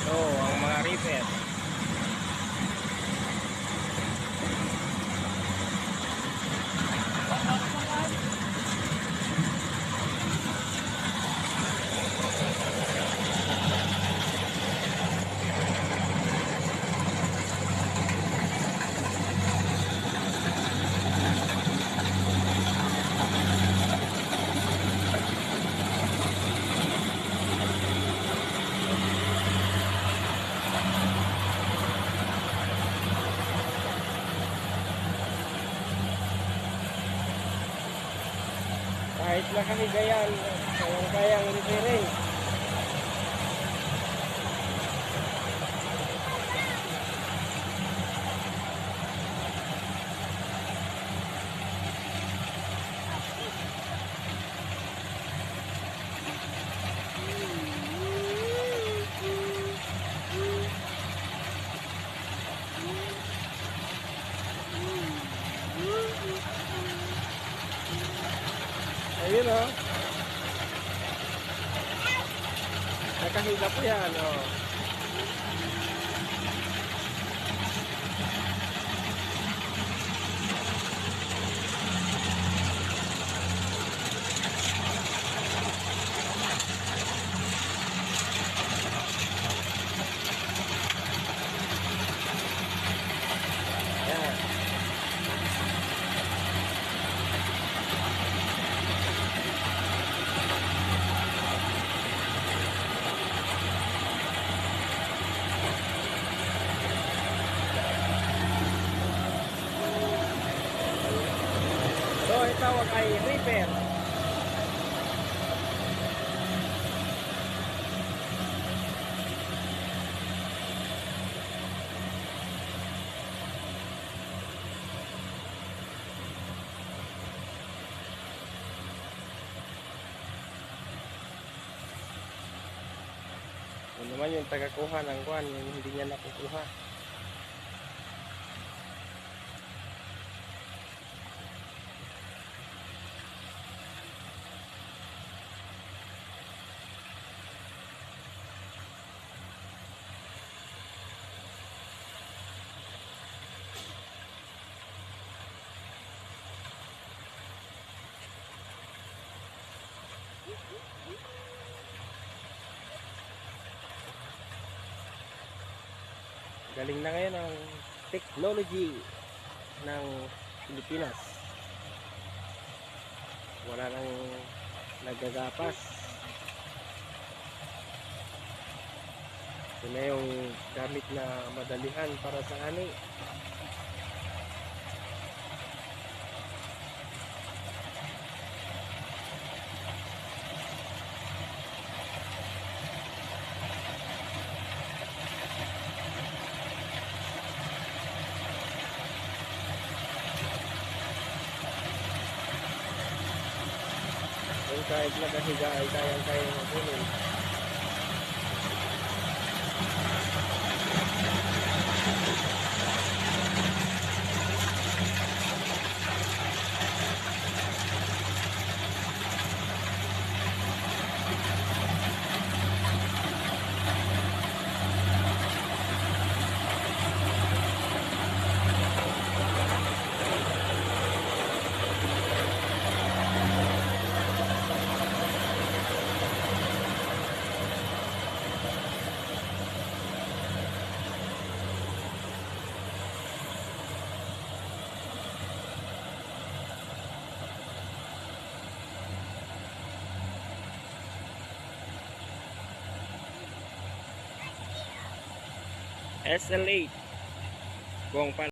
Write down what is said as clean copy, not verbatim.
Ito ang mga reaper. Kahit nakahigayan, kayang repairing. Ayun o. Nakahiga po yan o. Yan. So ito ay repair. Yun naman yung tagakuha ng kuhan, yung hindi niya nakukuha. Galing na ngayon ang technology ng Pilipinas. Wala nang nagagapas. Ito na yung gamit na madalihan para sa ani. Kung kahit nakahiga ay kayang-kayang magunin. SL8 kung